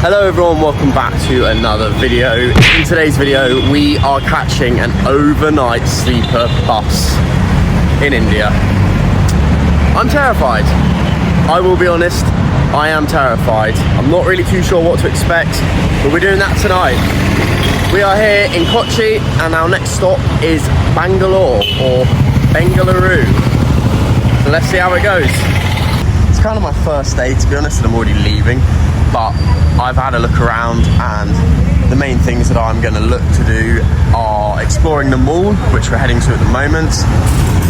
Hello everyone, welcome back to another video. In today's video, we are catching an overnight sleeper bus in India. I'm terrified. I will be honest, I am terrified. I'm not really too sure what to expect, but we're doing that tonight. We are here in Kochi and our next stop is Bangalore or Bengaluru. So let's see how it goes. It's kind of my first day, to be honest, and I'm already leaving. But I've had a look around and the main things that I'm going to look to do are exploring the mall, which we're heading to at the moment,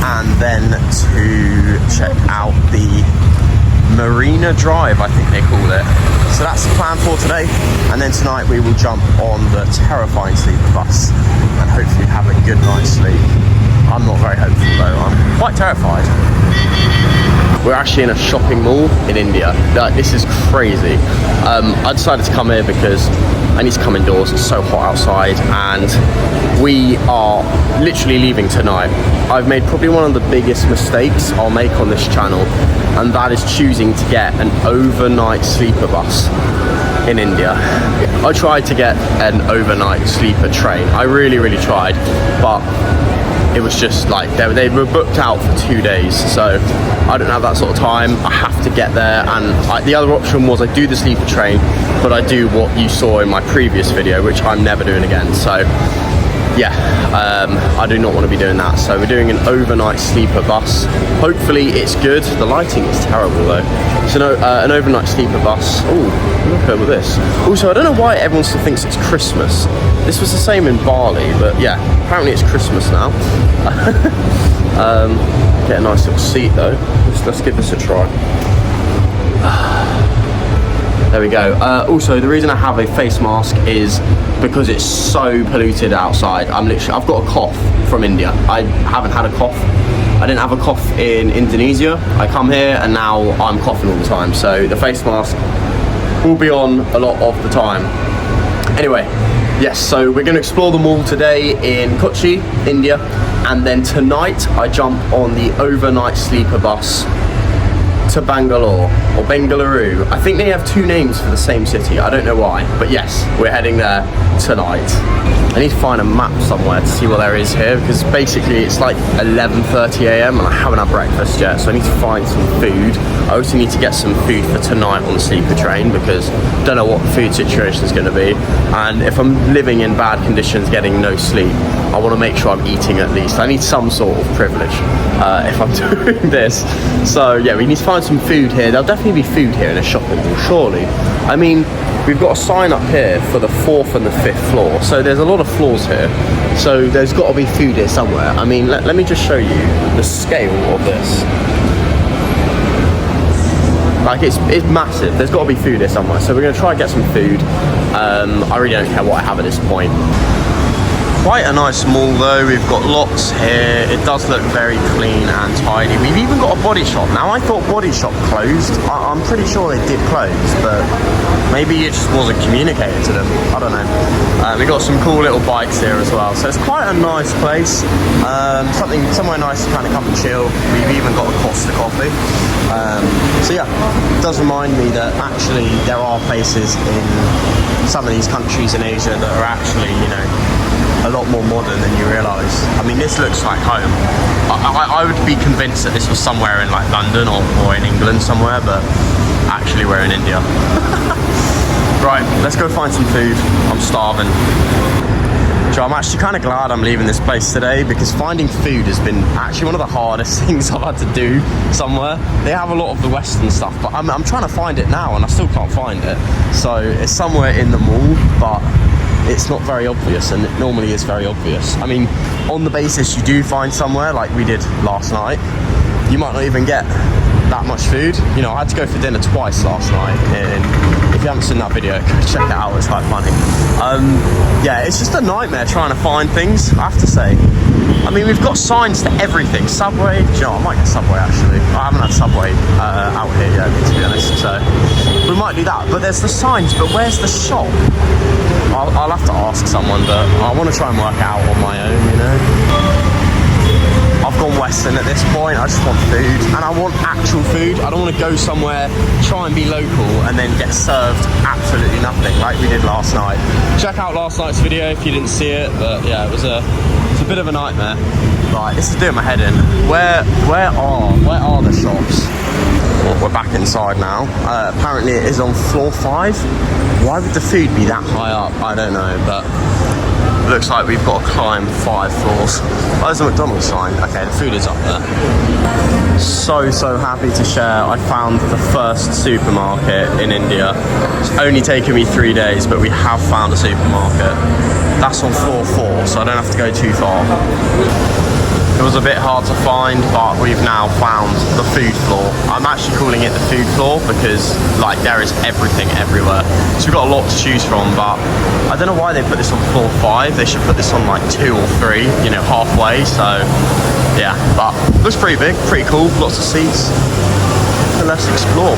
and then to check out the Marina Drive, I think they call it. So that's the plan for today, and then tonight we will jump on the terrifying sleeper bus and hopefully have a good night's sleep. I'm not very hopeful though, I'm quite terrified. We're actually in a shopping mall in India. Like, this is crazy. I decided to come here because I need to come indoors. It's so hot outside and we are literally leaving tonight. I've made probably one of the biggest mistakes I'll make on this channel, and that is choosing to get an overnight sleeper bus in India. I tried to get an overnight sleeper train. I really tried, but it was just like they were booked out for 2 days, so I don't have that sort of time. I have to get there, and the other option was I do the sleeper train, but I do what you saw in my previous video, which I'm never doing again. So yeah, I do not want to be doing that. So we're doing an overnight sleeper bus. Hopefully it's good. The lighting is terrible though. So no, an overnight sleeper bus. Oh, look over this. Also, I don't know why everyone still thinks it's Christmas. This was the same in Bali, but yeah, apparently it's Christmas now. Get a nice little seat though. Let's give this a try. There we go. Also, the reason I have a face mask is because it's so polluted outside. I've got a cough from India. I haven't had a cough. I didn't have a cough in Indonesia. I come here and now I'm coughing all the time. So the face mask will be on a lot of the time. Anyway, yes, so we're going to explore the mall today in Kochi, India. And then tonight I jump on the overnight sleeper bus to Bangalore or Bengaluru. I think they have two names for the same city. I don't know why, but yes, we're heading there tonight. I need to find a map somewhere to see what there is here, because basically it's like 11:30 a.m. and I haven't had breakfast yet, so I need to find some food. I also need to get some food for tonight on the sleeper train, because I don't know what the food situation is going to be, and if I'm living in bad conditions getting no sleep, I want to make sure I'm eating at least. I need some sort of privilege if I'm doing this. So yeah, we need to find some food here. There'll definitely be food here in a shopping mall, surely. I mean, we've got a sign up here for the 4th and the 5th floor, so there's a lot of floors here, so there's got to be food here somewhere. I mean, let me just show you the scale of this. Like, it's massive. There's got to be food here somewhere, so we're going to try and get some food. I really don't care what I have at this point. Quite a nice mall though. We've got lots here. It does look very clean and tidy. We've even got a Body Shop. Now, I thought Body Shop closed. I'm pretty sure they did close, but maybe it just wasn't communicated to them. I don't know. We've got some cool little bikes here as well. So it's quite a nice place. Somewhere nice to kind of come and chill. We've even got a Costa coffee. So yeah, it does remind me that actually there are places in some of these countries in Asia that are actually, you know, a lot more modern than you realise. I mean, this looks like home. I would be convinced that this was somewhere in like London or in England somewhere, but actually we're in India. Right, let's go find some food. I'm starving. So I'm actually kind of glad I'm leaving this place today, because finding food has been actually one of the hardest things I've had to do somewhere. They have a lot of the Western stuff, but I'm trying to find it now and I still can't find it. So it's somewhere in the mall, but it's not very obvious, and it normally is very obvious. I mean, on the basis you do find somewhere like we did last night, you might not even get that much food. You know, I had to go for dinner twice last night, and if you haven't seen that video, go check it out, it's quite funny. Yeah, it's just a nightmare trying to find things, I have to say. I mean, we've got signs to everything. Subway, do you know, I might get Subway actually. I haven't had Subway out here yet, to be honest, so we might do that. But there's the signs, but where's the shop? I'll have to ask someone, but I want to try and work out on my own, you know. I've gone Western at this point. I just want food, and I want actual food. I don't want to go somewhere, try and be local, and then get served absolutely nothing. last night. Check out last night's video if you didn't see it, but yeah, it's a bit of a nightmare. Right, this is doing my head in. Where are the shops? Well, we're back inside now. Apparently it is on floor 5. Why would the food be that high up? I don't know, but looks like we've got to climb 5 floors. Oh, there's a McDonald's sign. Okay, the food is up there. So happy to share. I found the first supermarket in India. It's only taken me 3 days, but we have found a supermarket. That's on floor 4, so I don't have to go too far. It was a bit hard to find, but we've now found the food floor. I'm actually calling it the food floor because like there is everything everywhere. So we've got a lot to choose from, but I don't know why they put this on floor 5. They should put this on like 2 or 3, you know, halfway. So yeah, but looks pretty big, pretty cool, lots of seats. And let's explore.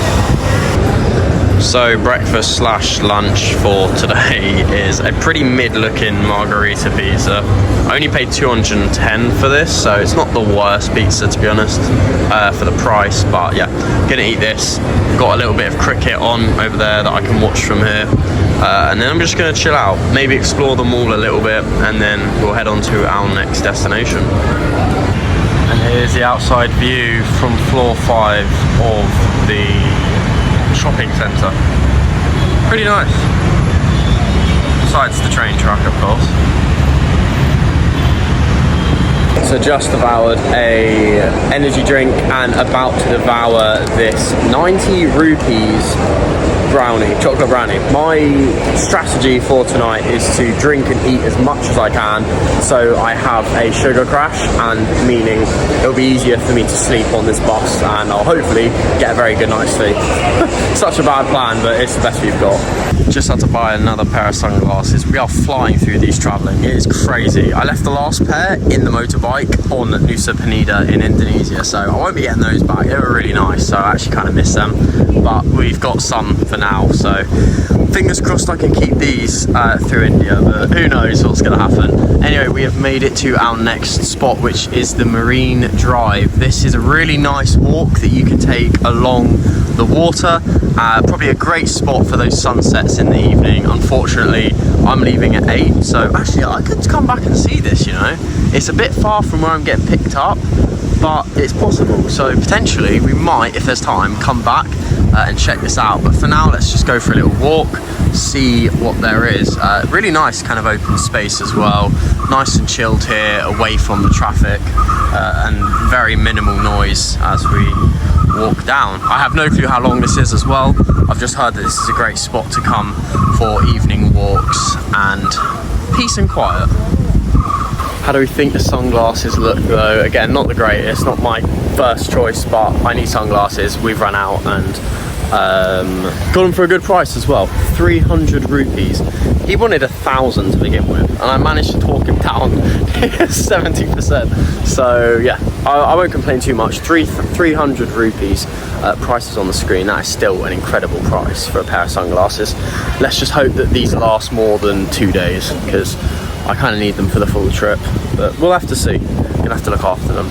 So breakfast slash lunch for today is a pretty mid-looking margarita pizza. I only paid 210 for this, so it's not the worst pizza to be honest, for the price, but yeah, gonna eat this. Got a little bit of cricket on over there that I can watch from here, and then I'm just gonna chill out, maybe explore the mall a little bit, and then we'll head on to our next destination. And here's the outside view from floor 5 of the shopping centre. Pretty nice. Besides the train track, of course. So just devoured a energy drink and about to devour this 90 rupees brownie, chocolate brownie. My strategy for tonight is to drink and eat as much as I can so I have a sugar crash, and meaning it'll be easier for me to sleep on this bus and I'll hopefully get a very good night's sleep. Such a bad plan, but it's the best we've got. Just had to buy another pair of sunglasses. We are flying through these travelling. It is crazy. I left the last pair in the motorbike on Nusa Penida in Indonesia, so I won't be getting those back. They were really nice, so I actually kind of miss them. But we've got some for now, so fingers crossed I can keep these through India, but who knows what's going to happen. Anyway, we have made it to our next spot, which is the Marine Drive. This is a really nice walk that you can take along the water. Probably a great spot for those sunsets in the evening. Unfortunately, I'm leaving at 8, so actually I could come back and see this, you know. It's a bit far from where I'm getting picked up, but it's possible. So potentially we might, if there's time, come back and check this out. But for now, let's just go for a little walk, see what there is. Really nice kind of open space as well. Nice and chilled here, away from the traffic, and very minimal noise as we walk down. I have no clue how long this is as well. I've just heard that this is a great spot to come for evening walks and peace and quiet. How do we think the sunglasses look though? Again, not the greatest, not my first choice, but I need sunglasses. We've run out and got them for a good price as well. 300 rupees. He wanted 1,000 to begin with, and I managed to talk him down 70%. So yeah, I won't complain too much. 300 rupees. Prices on the screen. That is still an incredible price for a pair of sunglasses. Let's just hope that these last more than 2 days, because I kind of need them for the full trip. But we'll have to see. Gonna have to look after them.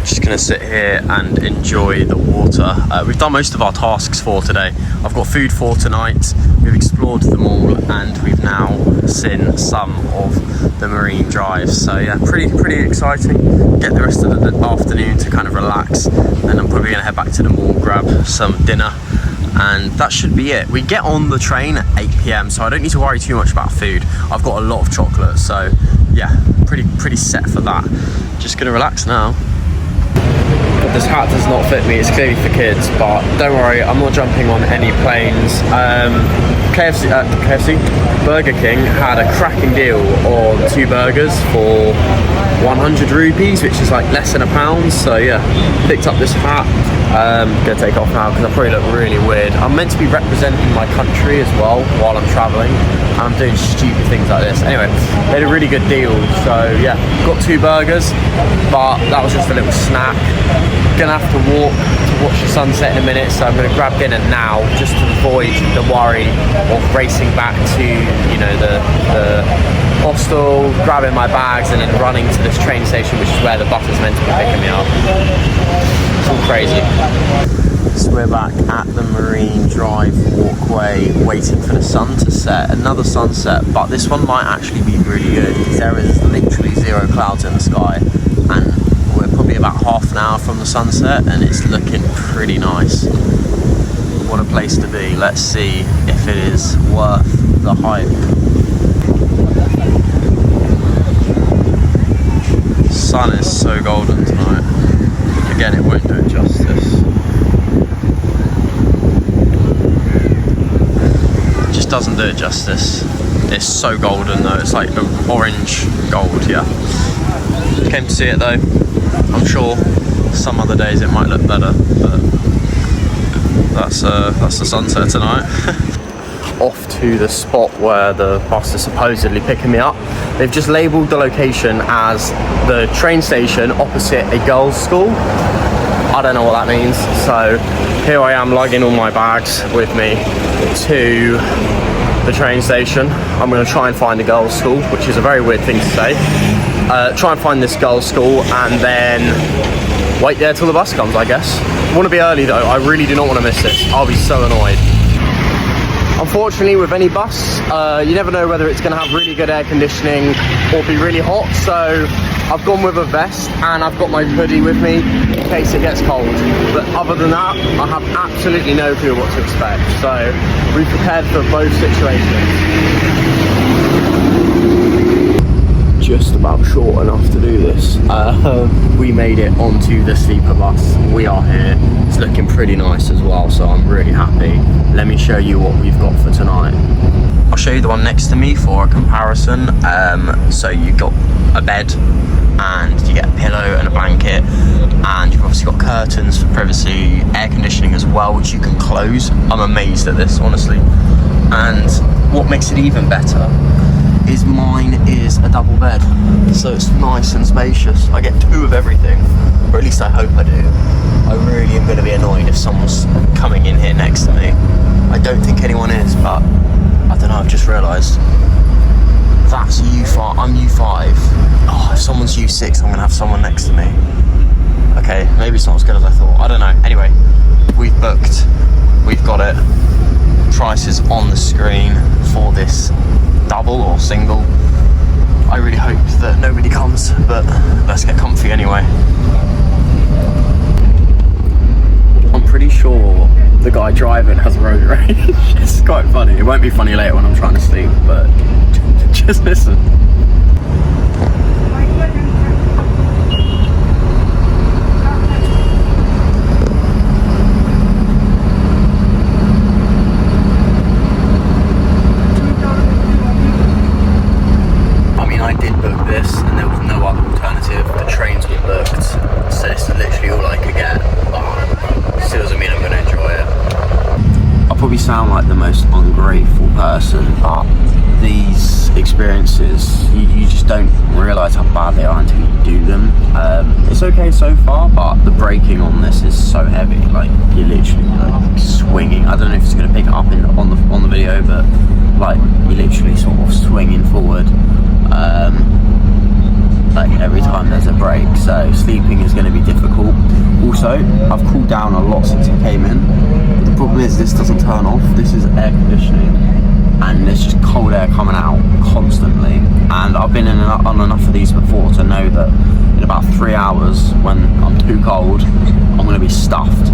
Just gonna sit here and enjoy the water. We've done most of our tasks for today. I've got food for tonight. We've explored the mall and we've now seen some of the Marine Drive. So yeah, pretty exciting. Get the rest of the afternoon to kind of relax, and I'm probably gonna head back to the mall, grab some dinner, and that should be it. We get on the train at 8 PM, so I don't need to worry too much about food. I've got a lot of chocolate, so yeah, pretty set for that. Just gonna relax now. This hat does not fit me, it's clearly for kids, but don't worry, I'm not jumping on any planes. KFC, Burger King had a cracking deal on 2 burgers for 100 rupees, which is like less than £1. So yeah, picked up this hat. Gonna take off now because I probably look really weird. I'm meant to be representing my country as well while I'm traveling, and I'm doing stupid things like this. Anyway, they had a really good deal, so yeah, got 2 burgers, but that was just a little snack. Gonna have to walk to watch the sunset in a minute, so I'm gonna grab dinner now just to avoid the worry of racing back to, you know, the hostel, grabbing my bags and then running to this train station, which is where the bus is meant to be picking me up. It's all crazy. So we're back at the Marine Drive walkway waiting for the sun to set. Another sunset, but this one might actually be really good because there is literally zero clouds in the sky and we're probably about half an hour from the sunset and it's looking pretty nice. What a place to be. Let's see if it is worth the hype. Sun is so golden tonight. Again, it won't do it justice. It just doesn't do it justice. It's so golden though. It's like orange gold, yeah. Came to see it though. I'm sure some other days it might look better, but that's the sunset tonight. Off to the spot where the bus is supposedly picking me up. They've just labelled the location as the train station opposite a girls' school. I don't know what that means. So here I am lugging all my bags with me to the train station. I'm going to try and find a girls' school, which is a very weird thing to say. Try and find this girls' school and then wait there till the bus comes, I guess. I want to be early though. I really do not want to miss this. I'll be so annoyed. Unfortunately, with any bus, you never know whether it's going to have really good air conditioning or be really hot. So I've gone with a vest and I've got my hoodie with me in case it gets cold. But other than that, I have absolutely no clue what to expect. So we've prepared for both situations. Just about short enough to do this. We made it onto the sleeper bus. We are here. It's looking pretty nice as well, so I'm really happy. Let me show you what we've got for tonight. I'll show you the one next to me for a comparison. So you've got a bed and you get a pillow and a blanket, and you've obviously got curtains for privacy, air conditioning as well, which you can close. I'm amazed at this, honestly. And what makes it even better is mine is a double bed, so it's nice and spacious. I get two of everything, or at least I hope I do. I really am going to be annoyed if someone's coming in here next to me. I don't think anyone is, but I don't know, I've just realised. That's U5, I'm U5. Oh, if someone's U6, I'm going to have someone next to me. Okay, maybe it's not as good as I thought. I don't know. Anyway, we've booked. We've got it. Price is on the screen for this double or single. I really hope that nobody comes, but let's get comfy anyway. I'm pretty sure the guy driving has road rage. It's quite funny. It won't be funny later when I'm trying to sleep, but just listen. Sound like the most ungrateful person, but these experiences you just don't realise how bad they are until you do them. It's okay so far, but the braking on this is so heavy, like you're literally like swinging. I don't know if it's going to pick it up on the video, but like you're literally sort of swinging forward like every time there's a break, so sleeping is going to be difficult. Also, I've cooled down a lot since I came in. The problem is this doesn't turn off. This is air conditioning and there's just cold air coming out constantly, and I've been on enough of these before to know that in about 3 hours when I'm too cold I'm going to be stuffed.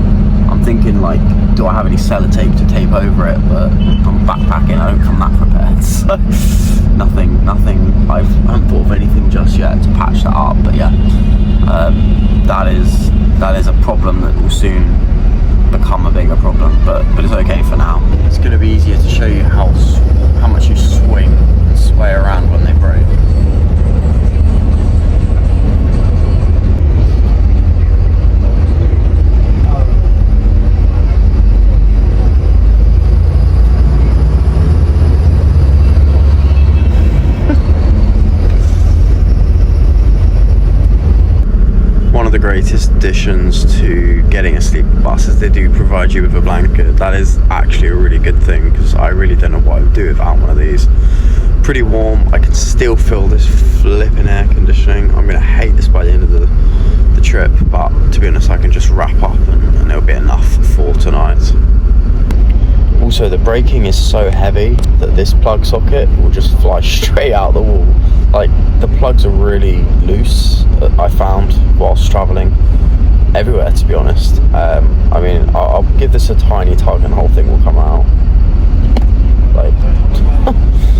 I'm thinking like, do I have any sellotape to tape over it, but I'm backpacking, I don't come that prepared, so nothing, I haven't thought of anything just yet to patch that up. But yeah, that is a problem that will soon become a bigger problem, but it's okay for now. It's going to be easier to show you how much you swing and sway around when they brake. The greatest additions to getting a sleeper bus is they do provide you with a blanket. That is actually a really good thing, because I really don't know what I would do without one of these. pretty warm. I can still feel this flipping air conditioning. I'm gonna hate this by the end of the trip, but to be honest, I can just wrap up and it'll be enough for tonight. Also, the braking is so heavy that this plug socket will just fly straight out the wall. Like, the plugs are really loose, I found, whilst travelling everywhere, to be honest. I mean, I'll give this a tiny tug and the whole thing will come out. Like,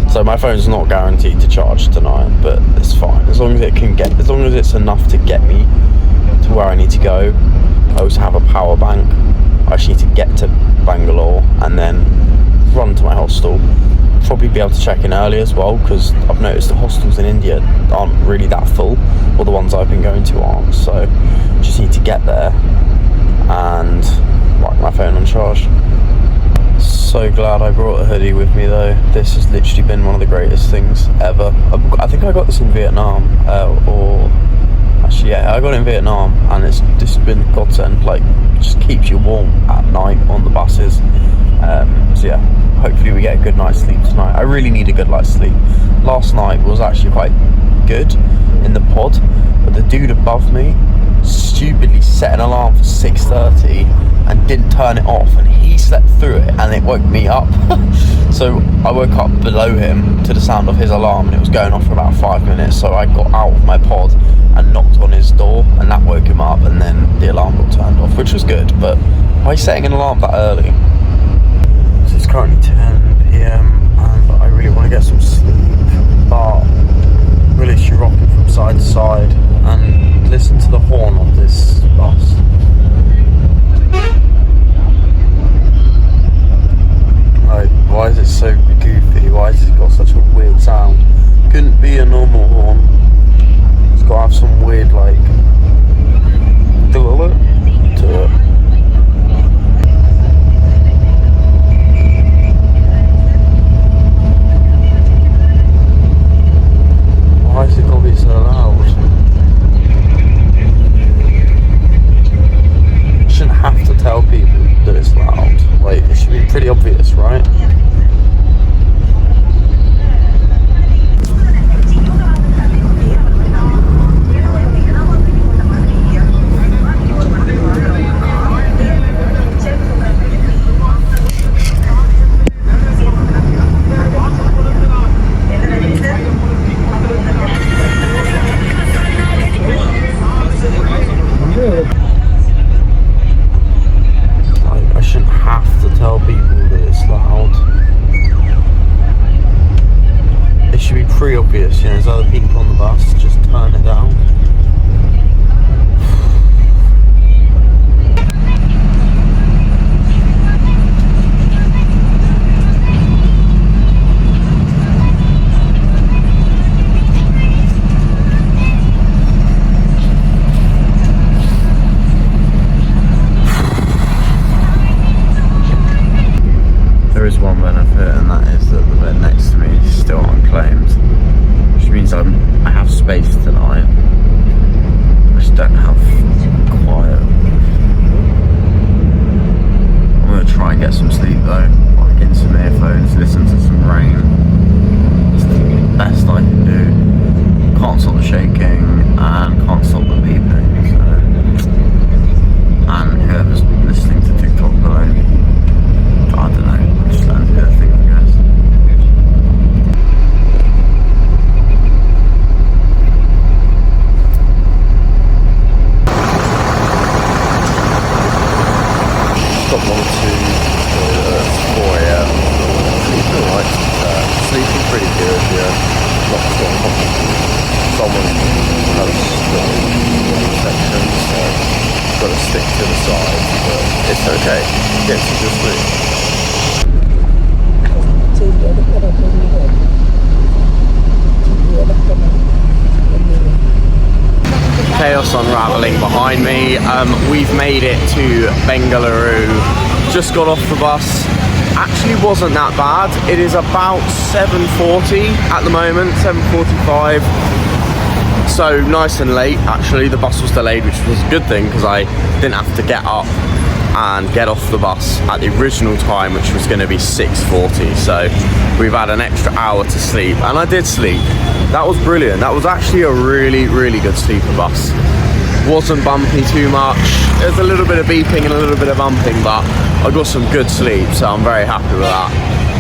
so my phone's not guaranteed to charge tonight, but it's fine. As long as it's enough to get me to where I need to go. I also have a power bank. I just need to get to Bangalore and then run to my hostel. Probably be able to check in early as well, because I've noticed the hostels in India aren't really that full, or the ones I've been going to aren't. So just need to get there and whack my phone on charge. So glad I brought a hoodie with me though. This has literally been one of the greatest things ever. I think I got this in Vietnam, yeah, I got it in Vietnam, and it's just been godsend. Like, just keeps you warm at night on the buses. So yeah, hopefully we get a good night's sleep tonight. I really need a good night's sleep. Last night was actually quite good in the pod, but the dude above me stupidly set an alarm for 6:30 and didn't turn it off, and he slept through it and it woke me up. So I woke up below him to the sound of his alarm, and it was going off for about 5 minutes. So I got out of my pod and knocked on his door, and that woke him up, and then the alarm got turned off, which was good. But why are you setting an alarm that early? So it's currently 10 PM and I really want to get some sleep, but we're literally rocking from side to side, and listen to the horn of this bus. Like, why is it so goofy? Why has it got such a weird sound? Couldn't be a normal horn. It's got to have some weird, like, to it. Why is it got to be so loud? You shouldn't have to tell people that it's loud. Like, it should be pretty obvious, right? I shouldn't have to tell people that it's loud. It should be pretty obvious, you know, there's other people on the bus, just turn it down. There is one benefit, and that is that the bed next to me is still unclaimed, which means I have space tonight. I just don't have quiet. I'm going to try and get some sleep though, like in some earphones, listen to some rain. It's the best I can do. Can't stop the shaking and can't stop the beeping. So. And whoever's listening to TikTok below, I don't know. Just let them do their thing, I guess. Got one to 4 AM. Sleeping alright, sleeping pretty good, yeah. Not strong. Someone has one section, so got to stick to the side, but it's okay. Get to just sleep. Chaos unraveling behind me. We've made it to Bengaluru. Just got off the bus. Actually wasn't that bad. It is about 7:40 at the moment, 7:45. So nice and late. Actually, the bus was delayed, which was a good thing because I didn't have to get up and get off the bus at the original time, which was going to be 6:40. So we've had an extra hour to sleep, and I did sleep. That was brilliant. That was actually a really, really good sleeper bus. Wasn't bumpy too much. There's a little bit of beeping and a little bit of bumping, but I got some good sleep, so I'm very happy with that.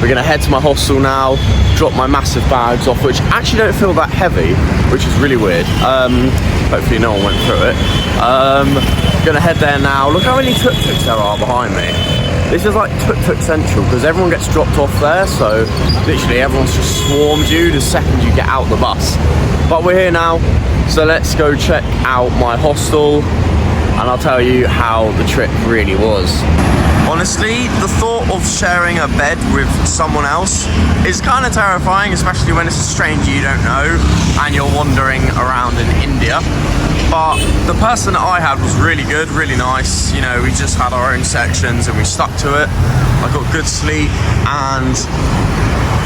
We're gonna head to my hostel now, drop my massive bags off, which actually don't feel that heavy, which is really weird. Hopefully no one went through it. Gonna head there now. Look how many tuk-tuks there are behind me. This is like tuk-tuk central, because everyone gets dropped off there, so literally everyone's just swarmed you the second you get out the bus. But we're here now, so let's go check out my hostel, and I'll tell you how the trip really was. Honestly, the thought of sharing a bed with someone else is kind of terrifying, especially when it's a stranger you don't know and you're wandering around in India. But the person that I had was really good, really nice. You know, we just had our own sections and we stuck to it. I got good sleep, and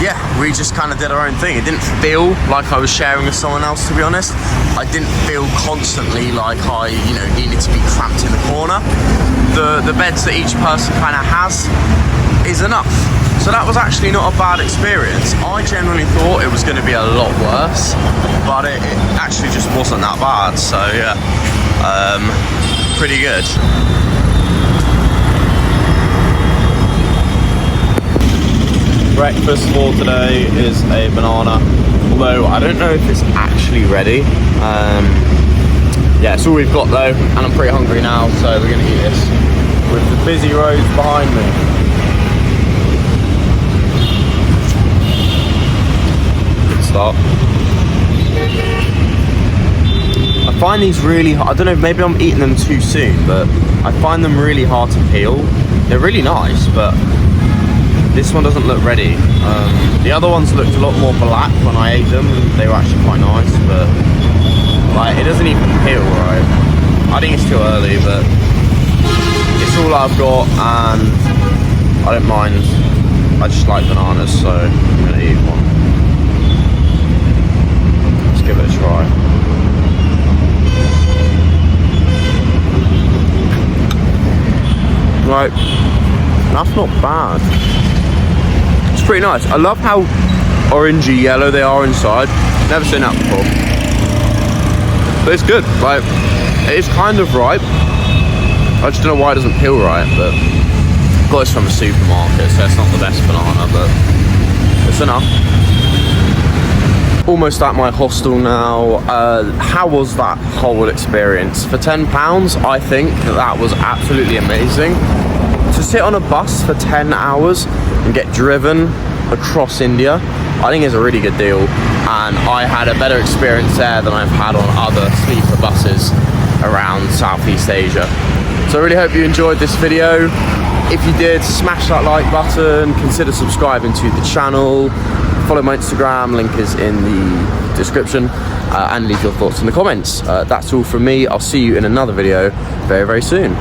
yeah, we just kind of did our own thing. It didn't feel like I was sharing with someone else, to be honest. I didn't feel constantly like I, needed to be cramped in the corner. The beds that each person kind of has is enough. So that was actually not a bad experience. I genuinely thought it was going to be a lot worse, but it actually just wasn't that bad. So yeah, pretty good. Breakfast for today is a banana, although I don't know if it's actually ready. Yeah, it's all we've got though, and I'm pretty hungry now, so we're gonna eat this with the busy roads behind me. Good start. I find these really hard. I don't know, maybe I'm eating them too soon, but I find them really hard to peel. They're really nice, but this one doesn't look ready. The other ones looked a lot more black when I ate them. They were actually quite nice, but like, it doesn't even peel right. I think it's too early, but it's all I've got, and I don't mind. I just like bananas, so I'm gonna eat one. Let's give it a try. Right, that's not bad. It's pretty nice. I love how orangey yellow they are inside. Never seen that before. But it's good. Like, it is kind of ripe. I just don't know why it doesn't peel right, but I got this from a supermarket, so it's not the best banana, but it's enough. Almost at my hostel now. How was that whole experience? For £10, I think that was absolutely amazing. To sit on a bus for 10 hours and get driven across India, I think is a really good deal, and I had a better experience there than I've had on other sleeper buses around Southeast Asia. So I really hope you enjoyed this video. If you did, smash that like button, consider subscribing to the channel, follow my Instagram, link is in the description, and leave your thoughts in the comments. That's all from me. I'll see you in another video very, very soon.